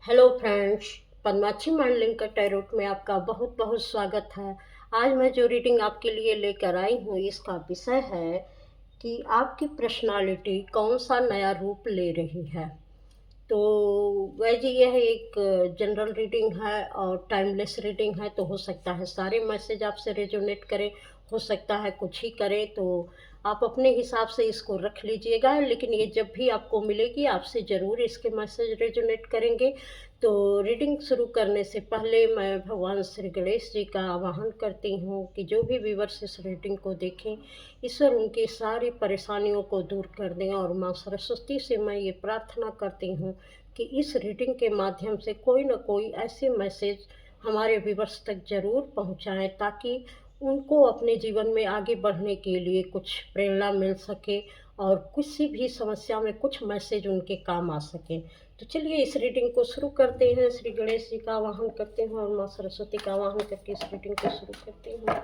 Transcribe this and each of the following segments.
Hello friends, Padmakshi मांडलिंग का tarot में आपका बहुत बहुत स्वागत है। आज मैं जो रीडिंग आपके लिए लेकर आई हूँ, इसका विषय है कि आपकी पर्सनालिटी कौन सा नया रूप ले रही है। तो वैसे यह एक जनरल रीडिंग है और टाइमलेस रीडिंग है, तो हो सकता है सारे मैसेज आपसे रेजोनेट करें, हो सकता है कुछ ही करें। तो आप अपने हिसाब से इसको रख लीजिएगा, लेकिन ये जब भी आपको मिलेगी आपसे ज़रूर इसके मैसेज रेजोनेट करेंगे। तो रीडिंग शुरू करने से पहले मैं भगवान श्री गणेश जी का आवाहन करती हूँ कि जो भी व्यूअर्स इस रीडिंग को देखें, ईश्वर उनकी सारी परेशानियों को दूर कर दें। और माँ सरस्वती से मैं ये प्रार्थना करती हूँ कि इस रीडिंग के माध्यम से कोई ना कोई ऐसे मैसेज हमारे व्यूअर्स तक ज़रूर पहुँचाएँ, ताकि उनको अपने जीवन में आगे बढ़ने के लिए कुछ प्रेरणा मिल सके और किसी भी समस्या में कुछ मैसेज उनके काम आ सके। तो चलिए इस रीडिंग को शुरू करते हैं। श्री गणेश जी का आवाहन करते हैं और माँ सरस्वती का आवाहन करके इस रीडिंग को शुरू करते हैं।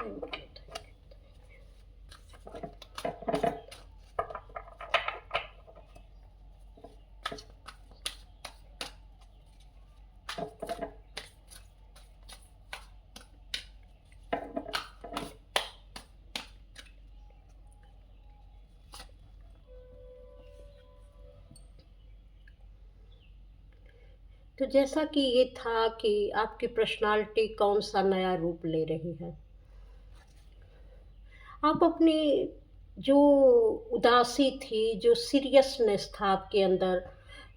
Thank you. तो जैसा कि ये था कि आपकी पर्सनालिटी कौन सा नया रूप ले रही है। आप अपनी जो उदासी थी, जो सीरियसनेस था आपके अंदर,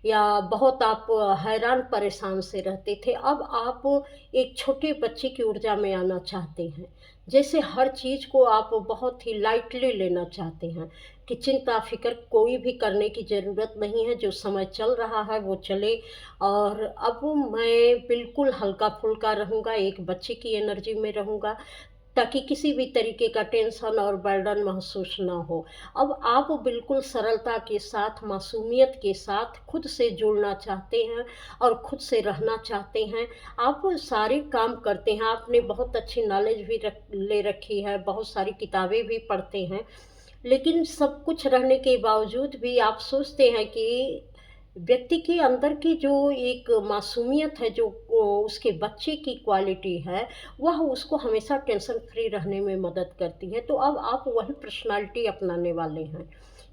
या बहुत आप हैरान परेशान से रहते थे, अब आप एक छोटे बच्चे की ऊर्जा में आना चाहते हैं। जैसे हर चीज़ को आप बहुत ही लाइटली लेना चाहते हैं कि चिंता फ़िक्र कोई भी करने की ज़रूरत नहीं है, जो समय चल रहा है वो चले। और अब मैं बिल्कुल हल्का-फुल्का रहूँगा, एक बच्चे की एनर्जी में रहूँगा, ताकि किसी भी तरीके का टेंशन और बर्डन महसूस ना हो। अब आप बिल्कुल सरलता के साथ, मासूमियत के साथ खुद से जुड़ना चाहते हैं और खुद से रहना चाहते हैं। आप सारे काम करते हैं, आपने बहुत अच्छी नॉलेज भी ले रखी है, बहुत सारी किताबें भी पढ़ते हैं, लेकिन सब कुछ रहने के बावजूद भी आप सोचते हैं कि व्यक्ति के अंदर की जो एक मासूमियत है, जो उसके बच्चे की क्वालिटी है, वह उसको हमेशा टेंशन फ्री रहने में मदद करती है। तो अब आप वही पर्सनालिटी अपनाने वाले हैं,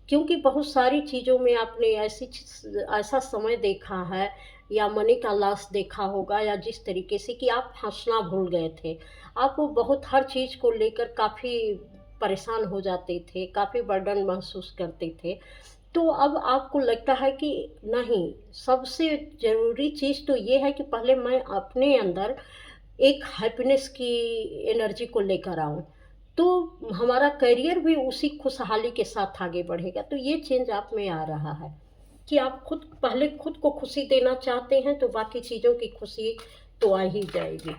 क्योंकि बहुत सारी चीज़ों में आपने ऐसा समय देखा है या मनी का लॉस देखा होगा, या जिस तरीके से कि आप हँसना भूल गए थे। आप वो बहुत हर चीज़ को लेकर काफ़ी परेशान हो जाते थे, काफ़ी बर्डन महसूस करते थे। तो अब आपको लगता है कि नहीं, सबसे ज़रूरी चीज़ तो ये है कि पहले मैं अपने अंदर एक हैप्पीनेस की एनर्जी को लेकर आऊँ, तो हमारा करियर भी उसी खुशहाली के साथ आगे बढ़ेगा। तो ये चेंज आप में आ रहा है कि आप पहले खुद को खुशी देना चाहते हैं, तो बाकी चीज़ों की खुशी तो आ ही जाएगी।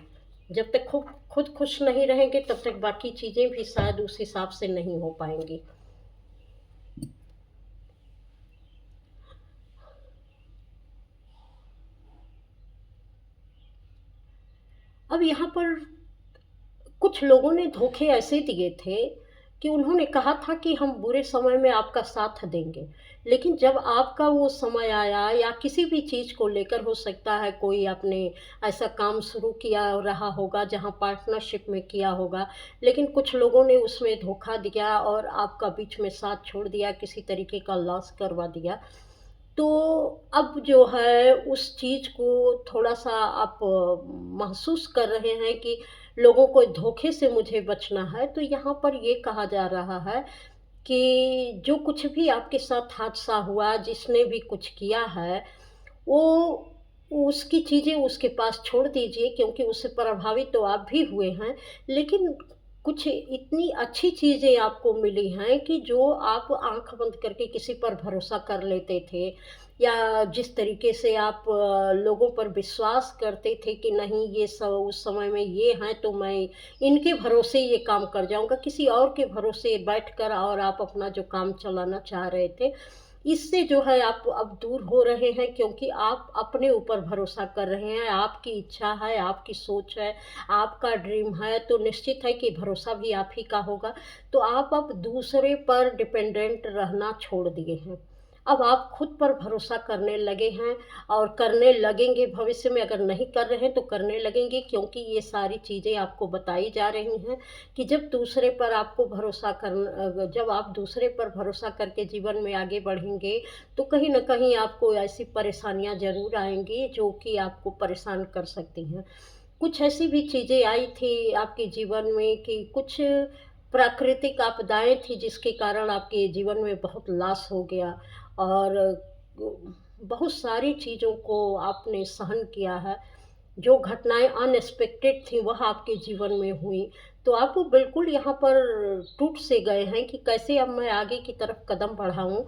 जब तक खुद खुश नहीं रहेंगे, तब तक बाकी चीज़ें भी शायद उस हिसाब से नहीं हो पाएँगी। अब यहाँ पर कुछ लोगों ने धोखे ऐसे दिए थे कि उन्होंने कहा था कि हम बुरे समय में आपका साथ देंगे, लेकिन जब आपका वो समय आया, या किसी भी चीज़ को लेकर हो सकता है कोई आपने ऐसा काम शुरू किया रहा होगा जहाँ पार्टनरशिप में किया होगा, लेकिन कुछ लोगों ने उसमें धोखा दिया और आपका बीच में साथ छोड़ दिया, किसी तरीके का लॉस करवा दिया। तो अब जो है उस चीज़ को थोड़ा-सा आप महसूस कर रहे हैं कि लोगों को धोखे से मुझे बचना है। तो यहाँ पर ये कहा जा रहा है कि जो कुछ भी आपके साथ हादसा हुआ, जिसने भी कुछ किया है, वो उसकी चीज़ें उसके पास छोड़ दीजिए, क्योंकि उससे प्रभावित तो आप भी हुए हैं। लेकिन कुछ इतनी अच्छी चीज़ें आपको मिली हैं कि जो आप आँख बंद करके किसी पर भरोसा कर लेते थे, या जिस तरीके से आप लोगों पर विश्वास करते थे कि नहीं, ये उस समय में ये हैं तो मैं इनके भरोसे ये काम कर जाऊँगा, किसी और के भरोसे बैठकर और आप अपना जो काम चलाना चाह रहे थे, इससे जो है आप अब दूर हो रहे हैं, क्योंकि आप अपने ऊपर भरोसा कर रहे हैं, आपकी इच्छा है, आपकी सोच है, आपका ड्रीम है, तो निश्चित है कि भरोसा भी आप ही का होगा। तो आप अब दूसरे पर डिपेंडेंट रहना छोड़ दिए हैं। अब आप खुद पर भरोसा करने लगे हैं और करने लगेंगे भविष्य में। अगर नहीं कर रहे हैं तो करने लगेंगे, क्योंकि ये सारी चीज़ें आपको बताई जा रही हैं कि जब दूसरे पर आपको भरोसा जब आप दूसरे पर भरोसा करके जीवन में आगे बढ़ेंगे तो कहीं न कहीं आपको ऐसी परेशानियाँ ज़रूर आएँगी जो कि आपको परेशान कर सकती हैं। कुछ ऐसी भी चीज़ें आई थी आपके जीवन में कि कुछ प्राकृतिक आपदाएँ थी जिसके कारण आपके जीवन में बहुत लॉस हो गया और बहुत सारी चीज़ों को आपने सहन किया है। जो घटनाएँ अनएक्सपेक्टेड थी वह आपके जीवन में हुई। तो आप बिल्कुल यहाँ पर टूट से गए हैं कि कैसे अब मैं आगे की तरफ कदम बढ़ाऊँ।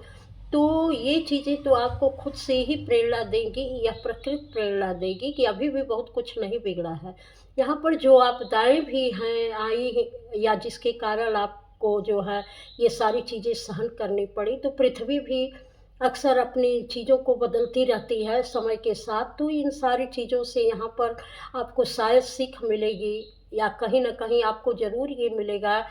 तो ये चीज़ें तो आपको खुद से ही प्रेरणा देंगी या प्रकृति प्रेरणा देगी कि अभी भी बहुत कुछ नहीं बिगड़ा है। यहाँ पर जो आपदाएँ भी हैं आई हैं या जिसके कारण आपको जो है ये सारी चीज़ें सहन करनी पड़ी, तो पृथ्वी भी अक्सर अपनी चीज़ों को बदलती रहती है समय के साथ। तो इन सारी चीज़ों से यहाँ पर आपको शायद सीख मिलेगी या कहीं न कहीं आपको ज़रूर ये मिलेगा,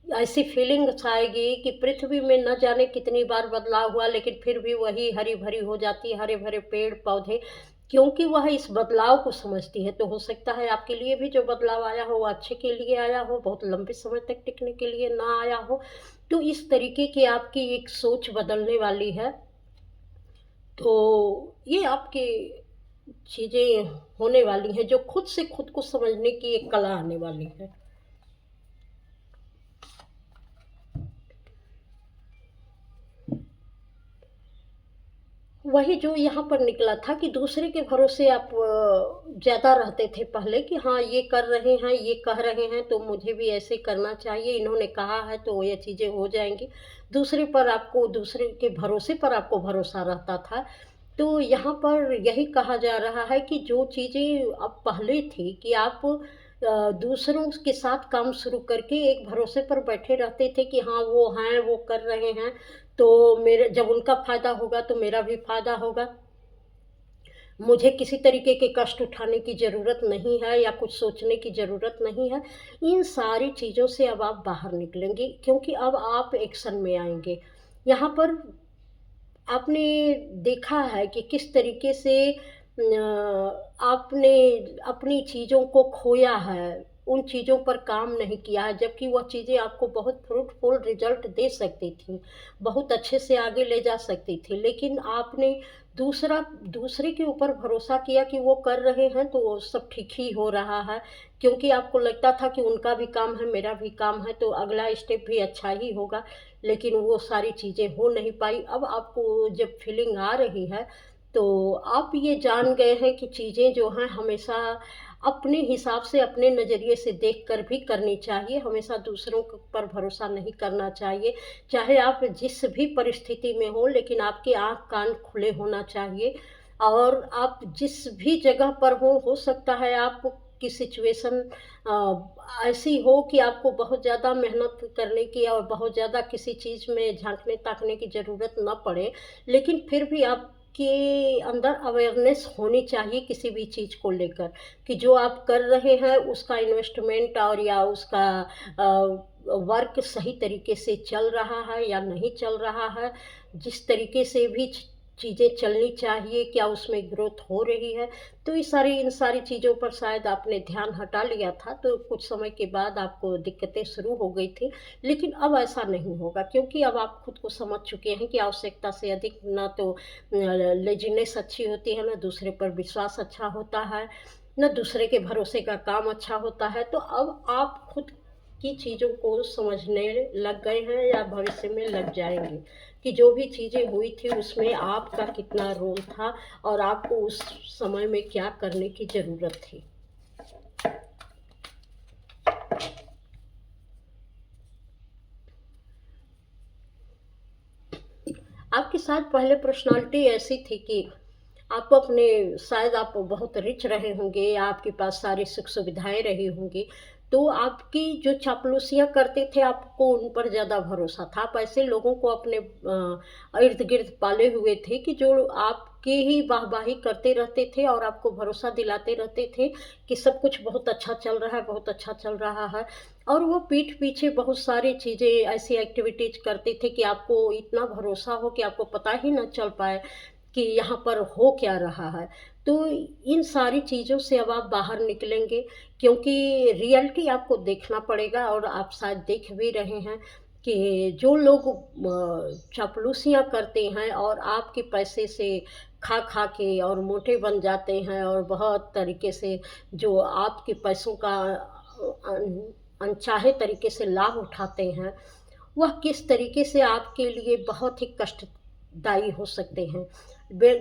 ऐसी फीलिंग्स आएगी कि पृथ्वी में न जाने कितनी बार बदलाव हुआ लेकिन फिर भी वही हरी-भरी हो जाती है, हरे-भरे पेड़-पौधे, क्योंकि वह इस बदलाव को समझती है। तो हो सकता है आपके लिए भी जो बदलाव आया हो वो अच्छे के लिए आया हो, बहुत लंबे समय तक टिकने के लिए ना आया हो। तो इस तरीके की आपकी एक सोच बदलने वाली है। तो ये आपकी चीज़ें होने वाली हैं जो खुद से खुद को समझने की एक कला आने वाली है। वही जो यहाँ पर निकला था कि दूसरे के भरोसे आप ज़्यादा रहते थे पहले कि हाँ, ये कर रहे हैं, ये कह रहे हैं तो मुझे भी ऐसे करना चाहिए, इन्होंने कहा है तो ये चीज़ें हो जाएँगी। दूसरे के भरोसे पर आपको भरोसा रहता था। तो यहाँ पर यही कहा जा रहा है कि जो चीज़ें अब पहले थी कि आप दूसरों के साथ काम शुरू करके एक भरोसे पर बैठे रहते थे कि हाँ, वो हैं, वो कर रहे हैं, तो मेरे जब उनका फ़ायदा होगा तो मेरा भी फ़ायदा होगा। मुझे किसी तरीके के कष्ट उठाने की ज़रूरत नहीं है या कुछ सोचने की ज़रूरत नहीं है। इन सारी चीज़ों से अब आप बाहर निकलेंगे क्योंकि अब आप एक्शन में आएँगे। यहाँ पर आपने देखा है कि किस तरीके से आपने अपनी चीज़ों को खोया है, उन चीज़ों पर काम नहीं किया है, जबकि वह चीज़ें आपको बहुत फ्रूटफुल रिज़ल्ट दे सकती थीं, बहुत अच्छे से आगे ले जा सकती थी। लेकिन आपने दूसरे के ऊपर भरोसा किया कि वो कर रहे हैं, तो वो सब ठीक ही हो रहा है, क्योंकि आपको लगता था कि उनका भी काम है, मेरा भी काम है, तो अगला स्टेप भी अच्छा ही होगा। लेकिन वो सारी चीज़ें हो नहीं पाई। अब आपको जब फीलिंग आ रही है, तो आप ये जान गए हैं कि चीज़ें जो हैं हमेशा अपने हिसाब से, अपने नज़रिए से देखकर भी करनी चाहिए, हमेशा दूसरों क पर भरोसा नहीं करना चाहिए। चाहे आप जिस भी परिस्थिति में हों, लेकिन आपके आँख-कान खुले होना चाहिए और आप जिस भी जगह पर हों, हो सकता है आपकी सिचुएशन ऐसी हो कि आपको बहुत ज़्यादा मेहनत करने की और बहुत ज़्यादा किसी चीज़ में झाँकने-ताकने की ज़रूरत ना पड़े, लेकिन फिर भी आपके अंदर अवेयरनेस होनी चाहिए किसी भी चीज़ को लेकर कि जो आप कर रहे हैं उसका इन्वेस्टमेंट और या उसका वर्क सही तरीके से चल रहा है या नहीं चल रहा है। जिस तरीके से भी चीज़ें चलनी चाहिए, क्या उसमें ग्रोथ हो रही है? तो इन सारी चीज़ों पर शायद आपने ध्यान हटा लिया था, तो कुछ समय के बाद आपको दिक्कतें शुरू हो गई थी। लेकिन अब ऐसा नहीं होगा क्योंकि अब आप खुद को समझ चुके हैं कि आवश्यकता से अधिक ना तो लेज़ीनेस अच्छी होती है, ना दूसरे पर विश्वास अच्छा होता है, ना दूसरे के भरोसे का काम अच्छा होता है। तो अब आप खुद की चीज़ों को समझने लग गए हैं या भविष्य में लग जाएँगे कि जो भी चीज़ें हुई थी उसमें आपका कितना रोल था और आपको उस समय में क्या करने की ज़रूरत थी। आपके साथ पहले पर्सनैलिटी ऐसी थी कि शायद आप बहुत रिच रहे होंगे या आपके पास सारी सुख-सुविधाएँ रही होंगी, तो आपकी जो चापलूसियाँ करते थे, आपको उन पर ज़्यादा भरोसा था। आप ऐसे लोगों को अपने इर्द-गिर्द पाले हुए थे कि जो आपकी ही वाहवाही करते रहते थे और आपको भरोसा दिलाते रहते थे कि सब कुछ बहुत अच्छा चल रहा है, बहुत अच्छा चल रहा है। और वो पीठ पीछे बहुत सारी चीज़ें, ऐसी एक्टिविटीज़ करते थे कि आपको इतना भरोसा हो कि आपको पता ही ना चल पाए कि यहाँ पर हो क्या रहा है। तो इन सारी चीज़ों से अब आप बाहर निकलेंगे, क्योंकि रियलिटी आपको देखना पड़ेगा और आप शायद देख भी रहे हैं कि जो लोग चापलूसियाँ करते हैं और आपके पैसे से खा खा के और मोटे बन जाते हैं और बहुत तरीके से जो आपके पैसों का अनचाहे तरीके से लाभ उठाते हैं, वह किस तरीके से आपके लिए बहुत ही कष्टदायी हो सकते हैं।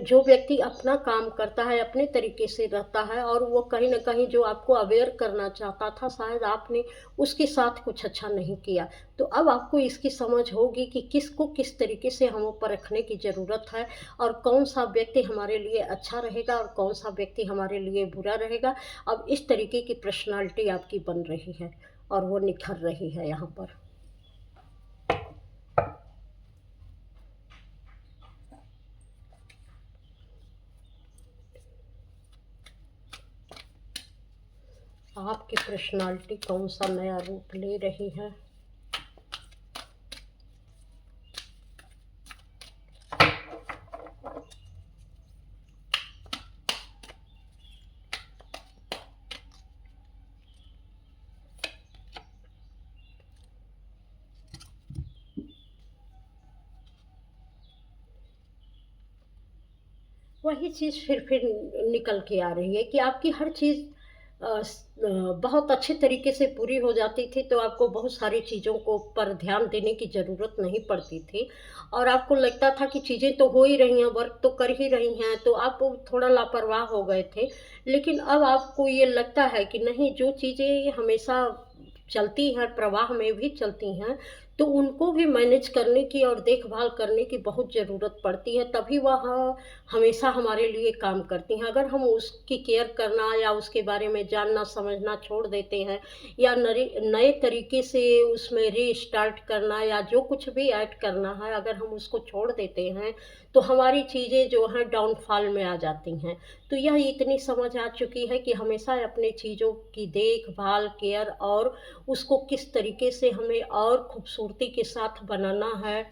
जो व्यक्ति अपना काम करता है, अपने तरीके से रहता है और वो कहीं न कहीं जो आपको अवेयर करना चाहता था, शायद आपने उसके साथ कुछ अच्छा नहीं किया। तो अब आपको इसकी समझ होगी कि किसको किस तरीके से हमें परखने की ज़रूरत है और कौन-सा व्यक्ति हमारे लिए अच्छा रहेगा और कौन-सा व्यक्ति हमारे लिए बुरा रहेगा। अब इस तरीके की पर्सनैलिटी आपकी बन रही है और वो निखर रही है यहाँ पर। आपकी पर्सनालिटी कौन-सा नया रूप ले रही है? वही चीज़ फिर निकल के आ रही है कि आपकी हर चीज़ बहुत अच्छे तरीके से पूरी हो जाती थी, तो आपको बहुत सारी चीज़ों को पर ध्यान देने की ज़रूरत नहीं पड़ती थी और आपको लगता था कि चीज़ें तो हो ही रही हैं, वर्क तो कर ही रही हैं, तो आप थोड़ा लापरवाह हो गए थे। लेकिन अब आपको ये लगता है कि नहीं, जो चीज़ें हमेशा चलती हैं, प्रवाह में भी चलती हैं, तो उनको भी मैनेज करने की और देखभाल करने की बहुत ज़रूरत पड़ती है, तभी वह हमेशा हमारे लिए काम करती हैं। अगर हम उसकी केयर करना या उसके बारे में जानना समझना छोड़ देते हैं या नए तरीके से उसमें रीस्टार्ट करना या जो कुछ भी ऐड करना है, अगर हम उसको छोड़ देते हैं, तो हमारी चीज़ें जो हैं डाउनफॉल में आ जाती हैं। तो यह इतनी समझ आ चुकी है कि हमेशा अपनी चीज़ों की देखभाल, केयर और उसको किस तरीके से हमें और खूबसूरती के साथ बनाना है,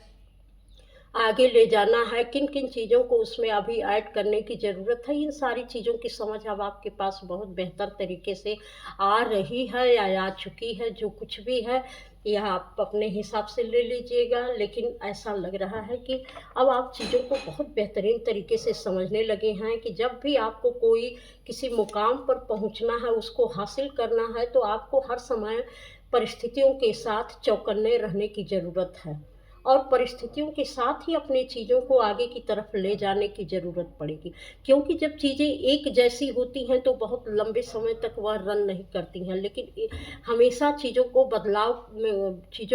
आगे ले जाना है, किन-किन चीज़ों को उसमें अभी ऐड करने की ज़रूरत है, इन सारी चीज़ों की समझ अब आपके पास बहुत बेहतर तरीके से आ रही है या आ चुकी है। जो कुछ भी है, यह आप अपने हिसाब से ले लीजिएगा, लेकिन ऐसा लग रहा है कि अब आप चीज़ों को बहुत बेहतरीन तरीके से समझने लगे हैं कि जब भी आपको कोई किसी मुकाम पर पहुँचना है, उसको हासिल करना है, तो आपको हर समय परिस्थितियों के साथ चौकन्ने रहने की ज़रूरत है। और परिस्थितियों के साथ ही अपनी चीज़ों को आगे की तरफ ले जाने की ज़रूरत पड़ेगी। क्योंकि जब चीज़ें एक जैसी होती हैं तो बहुत लंबे समय तक वह रन नहीं करती हैं, लेकिन हमेशा चीज़ों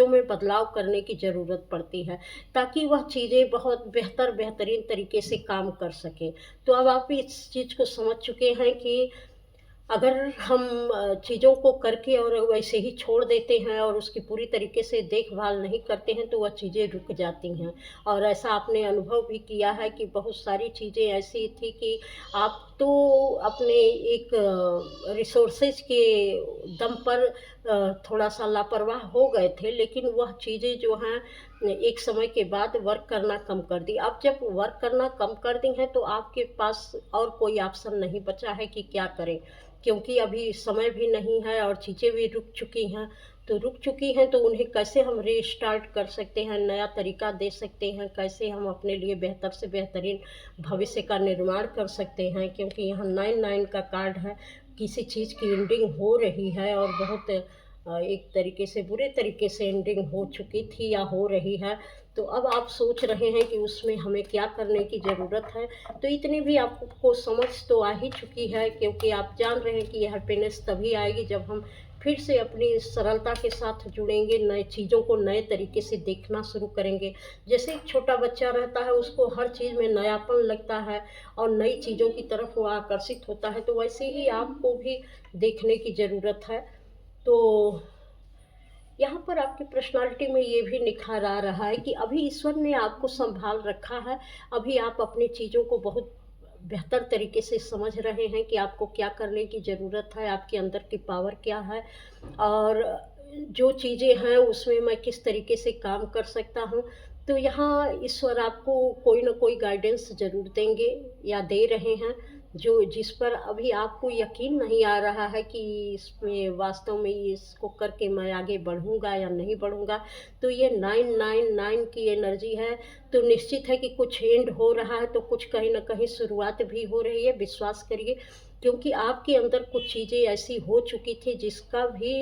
में बदलाव करने की ज़रूरत पड़ती है, ताकि वह चीज़ें बहुत बेहतरीन तरीके से काम कर सकें। तो अब आप इस चीज़ को समझ चुके हैं कि अगर हम चीज़ों को करके और वैसे ही छोड़ देते हैं और उसकी पूरी तरीके से देखभाल नहीं करते हैं, तो वह चीज़ें रुक जाती हैं। और ऐसा आपने अनुभव भी किया है कि बहुत सारी चीज़ें ऐसी थी कि आप तो अपने एक रिसोर्सेज के दम पर थोड़ा-सा लापरवाह हो गए थे, लेकिन वह चीज़ें जो हैं एक समय के बाद वर्क करना कम कर दी। अब जब वर्क करना कम कर दी हैं, तो आपके पास और कोई ऑप्शन नहीं बचा है कि क्या करें। क्योंकि अभी समय भी नहीं है और चीज़ें भी रुक चुकी हैं, तो रुक चुकी हैं तो उन्हें कैसे हम रीस्टार्ट कर सकते हैं, नया तरीका दे सकते हैं, कैसे हम अपने लिए बेहतर से बेहतरीन भविष्य का निर्माण कर सकते हैं, क्योंकि यहाँ 9-9 का कार्ड है, किसी चीज़ की एंडिंग हो रही है और बहुत एक तरीके से बुरे तरीके से एंडिंग हो चुकी थी या हो रही है। तो अब आप सोच रहे हैं कि उसमें हमें क्या करने की ज़रूरत है। तो इतनी भी आपको समझ तो आ ही चुकी है, क्योंकि आप जान रहे हैं कि ये हैप्पीनेस तभी आएगी जब हम फिर से अपनी सरलता के साथ जुड़ेंगे, नए चीज़ों को नए तरीके से देखना शुरू करेंगे। जैसे एक छोटा बच्चा रहता है, उसको हर चीज़ में नयापन लगता है और नई चीज़ों की तरफ वो आकर्षित होता है, तो वैसे ही आपको भी देखने की ज़रूरत है। तो यहाँ पर आपकी पर्सनालिटी में ये भी निखार आ रहा है कि अभी ईश्वर ने आपको सँभाल रखा है, अभी आप अपनी चीज़ों को बहुत बेहतर तरीके से समझ रहे हैं कि आपको क्या करने की ज़रूरत है, आपके अंदर की पावर क्या है और जो चीज़ें हैं उसमें मैं किस तरीके से काम कर सकता हूँ। तो यहाँ ईश्वर आपको कोई न कोई गाइडेंस ज़रूर देंगे या दे रहे हैं, जो जिस पर अभी आपको यकीन नहीं आ रहा है कि इसमें वास्तव में इसको करके मैं आगे बढ़ूँगा या नहीं बढ़ूँगा। तो ये 999 की एनर्जी है, तो निश्चित है कि कुछ एंड हो रहा है, तो कुछ कहीं न कहीं शुरुआत भी हो रही है, विश्वास करिए। क्योंकि आपके अंदर कुछ चीज़ें ऐसी हो चुकी थी जिसका भी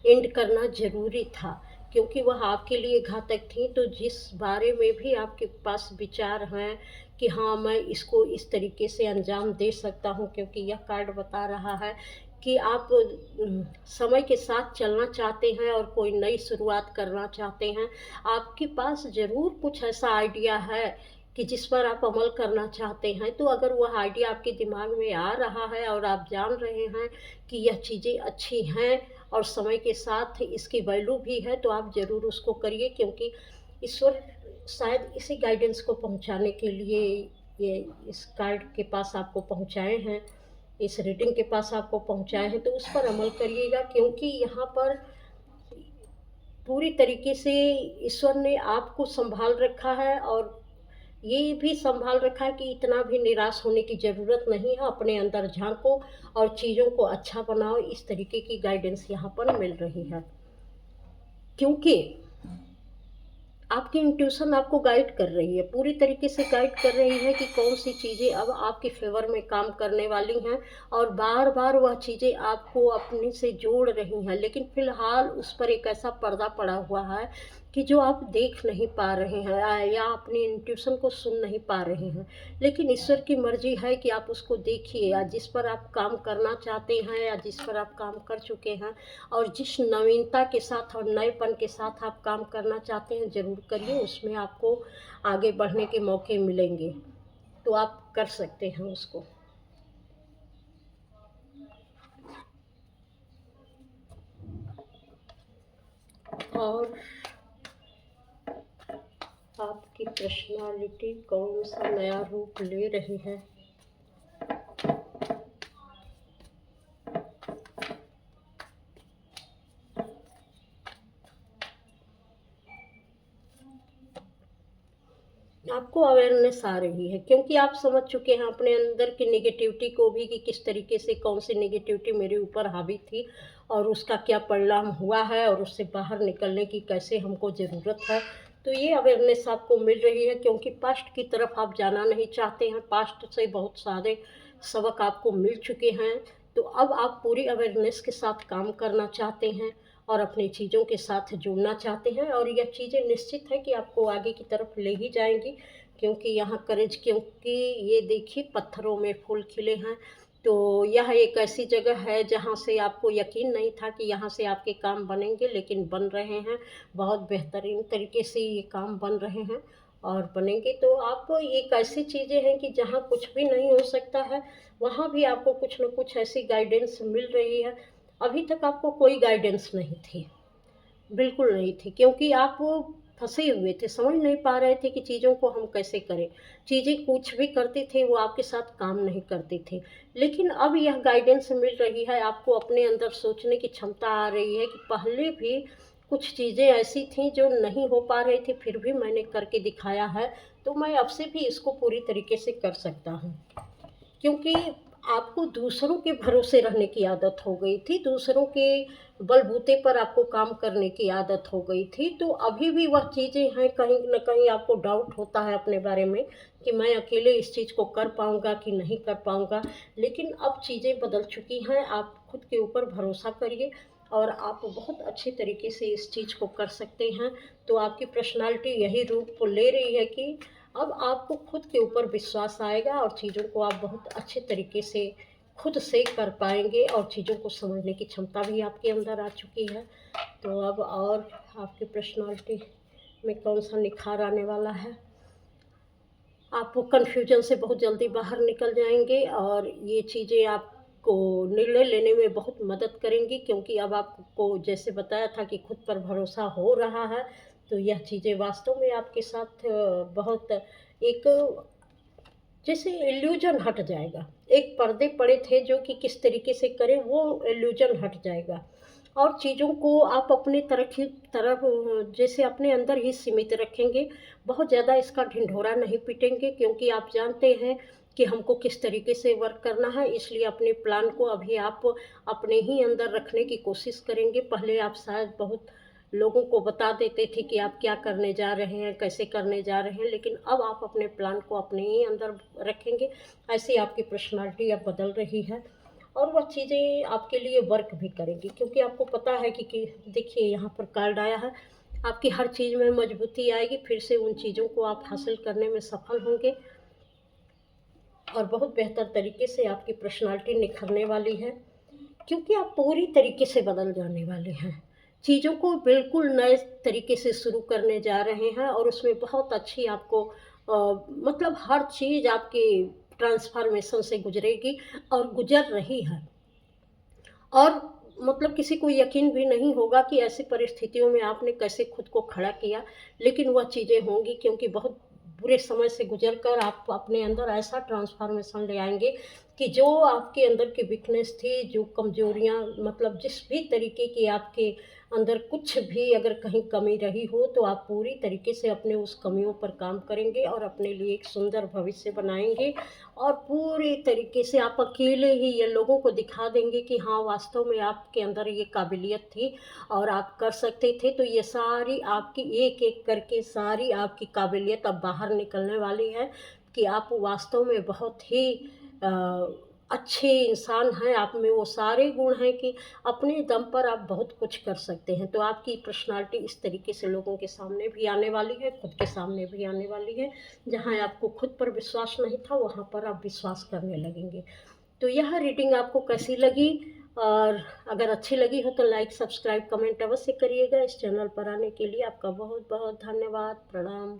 एंड करना ज़रूरी था, क्योंकि वह आपके लिए घातक थी। तो जिस बारे में भी आपके पास विचार हैं कि हाँ, मैं इसको इस तरीके से अंजाम दे सकता हूँ, क्योंकि यह कार्ड बता रहा है कि आप समय के साथ चलना चाहते हैं और कोई नई शुरुआत करना चाहते हैं। आपके पास ज़रूर कुछ ऐसा आइडिया है कि जिस पर आप अमल करना चाहते हैं। तो अगर वह आइडिया आपके दिमाग में आ रहा है और आप जान रहे हैं कि यह चीज़ें अच्छी हैं और समय के साथ इसकी वैल्यू भी है, तो आप ज़रूर उसको करिए, क्योंकि ईश्वर शायद इसी गाइडेंस को पहुँचाने के लिए ये इस कार्ड के पास आपको पहुँचाए हैं, इस रीडिंग के पास आपको पहुँचाए हैं। तो उस पर अमल करिएगा, क्योंकि यहाँ पर पूरी तरीके से ईश्वर ने आपको सँभाल रखा है और ये भी सँभाल रखा है कि इतना भी निराश होने की ज़रूरत नहीं है। अपने अंदर झाँको और चीज़ों को अच्छा बनाओ, इस तरीके की गाइडेंस यहाँ पर मिल रही है। क्योंकि आपकी इंट्यूशन आपको गाइड कर रही है, पूरी तरीके से गाइड कर रही है कि कौन-सी चीज़ें अब आपके फ़ेवर में काम करने वाली हैं और बार-बार वह चीज़ें आपको अपने से जोड़ रही हैं। लेकिन फ़िलहाल उस पर एक ऐसा पर्दा पड़ा हुआ है कि जो आप देख नहीं पा रहे हैं या अपनी इंट्यूशन को सुन नहीं पा रहे हैं। लेकिन ईश्वर की मर्ज़ी है कि आप उसको देखिए, या जिस पर आप काम करना चाहते हैं या जिस पर आप काम कर चुके हैं और जिस नवीनता के साथ और नएपन के साथ आप काम करना चाहते हैं, ज़रूर करिए। उसमें आपको आगे बढ़ने के मौके मिलेंगे, तो आप कर सकते हैं उसको। और आपकी पर्सनालिटी कौन-सा नया रूप ले रही है? आपको अवेयरनेस आ रही है, क्योंकि आप समझ चुके हैं अपने अंदर की नेगेटिविटी को भी, कि किस तरीके से कौन सी नेगेटिविटी मेरे ऊपर हावी थी और उसका क्या परिणाम हुआ है और उससे बाहर निकलने की कैसे हमको ज़रूरत है। तो ये अवेयरनेस आपको मिल रही है, क्योंकि पास्ट की तरफ आप जाना नहीं चाहते हैं, पास्ट से बहुत सारे सबक आपको मिल चुके हैं। तो अब आप पूरी अवेयरनेस के साथ काम करना चाहते हैं और अपनी चीज़ों के साथ जुड़ना चाहते हैं, और यह चीज़ें निश्चित है कि आपको आगे की तरफ ले ही जाएँगी। क्योंकि यहाँ करेज, क्योंकि ये देखिए पत्थरों में फूल खिले हैं, तो यह एक ऐसी जगह है जहाँ से आपको यकीन नहीं था कि यहाँ से आपके काम बनेंगे, लेकिन बन रहे हैं। बहुत बेहतरीन तरीके से ये काम बन रहे हैं और बनेंगे। तो आप एक ऐसी चीज़ें हैं कि जहाँ कुछ भी नहीं हो सकता है, वहाँ भी आपको कुछ न कुछ ऐसी गाइडेंस मिल रही है। अभी तक आपको कोई गाइडेंस नहीं थी, बिल्कुल नहीं थी, क्योंकि आप फँसे हुए थे, समझ नहीं पा रहे थे कि चीज़ों को हम कैसे करें। चीज़ें कुछ भी करते थे, वो आपके साथ काम नहीं करती थी। लेकिन अब यह गाइडेंस मिल रही है, आपको अपने अंदर सोचने की क्षमता आ रही है कि पहले भी कुछ चीज़ें ऐसी थीं जो नहीं हो पा रही थी, फिर भी मैंने करके दिखाया है, तो मैं अब से भी इसको पूरी तरीके से कर सकता हूँ। क्योंकि आपको दूसरों के भरोसे रहने की आदत हो गई थी, दूसरों के बलबूते पर आपको काम करने की आदत हो गई थी, तो अभी भी वह चीज़ें हैं, कहीं न कहीं आपको डाउट होता है अपने बारे में कि मैं अकेले इस चीज़ को कर पाऊँगा कि नहीं कर पाऊँगा। लेकिन अब चीज़ें बदल चुकी हैं, आप खुद के ऊपर भरोसा करिए और आप बहुत अच्छे तरीके से इस चीज़ को कर सकते हैं। तो आपकी पर्सनैलिटी यही रूप ले रही है कि अब आपको खुद के ऊपर विश्वास आएगा और चीज़ों को आप बहुत अच्छे तरीके से खुद से कर पाएँगे और चीज़ों को समझने की क्षमता भी आपके अंदर आ चुकी है। तो अब और आपकी पर्सनैलिटी में कौन-सा निखार आने वाला है? आप वो कन्फ्यूज़न से बहुत जल्दी बाहर निकल जाएँगे और ये चीज़ें आपको निर्णय लेने में बहुत मदद करेंगी, क्योंकि अब आपको जैसे बताया था कि खुद पर भरोसा हो रहा है, तो यह चीज़ें वास्तव में आपके साथ बहुत एक जैसे इल्यूजन हट जाएगा। एक पर्दे पड़े थे जो कि किस तरीके से करें, वो इल्यूजन हट जाएगा। और चीज़ों को आप अपने तरफ जैसे अपने अंदर ही सीमित रखेंगे। बहुत ज़्यादा इसका ढिंढोरा नहीं पीटेंगे, क्योंकि आप जानते हैं कि हमको किस तरीके से वर्क करना है। इसलिए अपने प्लान को अभी आप अपने ही अंदर रखने की कोशिश करेंगे। पहले आप शायद बहुत लोगों को बता देते थे कि आप क्या करने जा रहे हैं, कैसे करने जा रहे हैं, लेकिन अब आप अपने प्लान को अपने ही अंदर रखेंगे। ऐसे आपकी पर्सनालिटी अब बदल रही है और वह चीज़ें आपके लिए वर्क भी करेंगी, क्योंकि आपको पता है कि देखिए यहाँ पर कार्ड आया है, आपकी हर चीज़ में मजबूती आएगी। फिर से उन चीज़ों को आप हासिल करने में सफल होंगे और बहुत बेहतर तरीके से आपकी पर्सनालिटी निखरने वाली है, क्योंकि आप पूरी तरीके से बदल जाने वाले हैं। चीज़ों को बिल्कुल नए तरीके से शुरू करने जा रहे हैं और उसमें बहुत अच्छी आपको मतलब हर चीज़ आपकी ट्रांसफ़ॉर्मेशन से गुज़रेगी और गुज़र रही है। और मतलब किसी को यकीन भी नहीं होगा कि ऐसी परिस्थितियों में आपने कैसे खुद को खड़ा किया, लेकिन वह चीज़ें होंगी, क्योंकि बहुत बुरे समय से गुजर कर आप अपने अंदर ऐसा ट्रांसफॉर्मेशन ले आएंगे कि जो आपके अंदर की वीकनेस थी, जो कमजोरियां, मतलब जिस भी तरीके की आपके अंदर कुछ भी अगर कहीं कमी रही हो, तो आप पूरी तरीके से अपने उस कमियों पर काम करेंगे और अपने लिए एक सुंदर भविष्य बनाएंगे। और पूरी तरीके से आप अकेले ही ये लोगों को दिखा देंगे कि हाँ, वास्तव में आपके अंदर ये काबिलियत थी और आप कर सकते थे। तो ये सारी आपकी एक-एक करके सारी आपकी काबिलियत अब बाहर निकलने वाली है कि आप वास्तव में बहुत ही अ, अच्छे इंसान हैं। आप में वो सारे गुण हैं कि अपने दम पर आप बहुत कुछ कर सकते हैं। तो आपकी पर्सनैलिटी इस तरीके से लोगों के सामने भी आने वाली है, खुद के सामने भी आने वाली है। जहाँ आपको खुद पर विश्वास नहीं था, वहाँ पर आप विश्वास करने लगेंगे। तो यह रीडिंग आपको कैसी लगी? और अगर अच्छी लगी हो तो लाइक, सब्सक्राइब, कमेंट अवश्य करिएगा। इस चैनल पर आने के लिए आपका बहुत बहुत धन्यवाद। प्रणाम।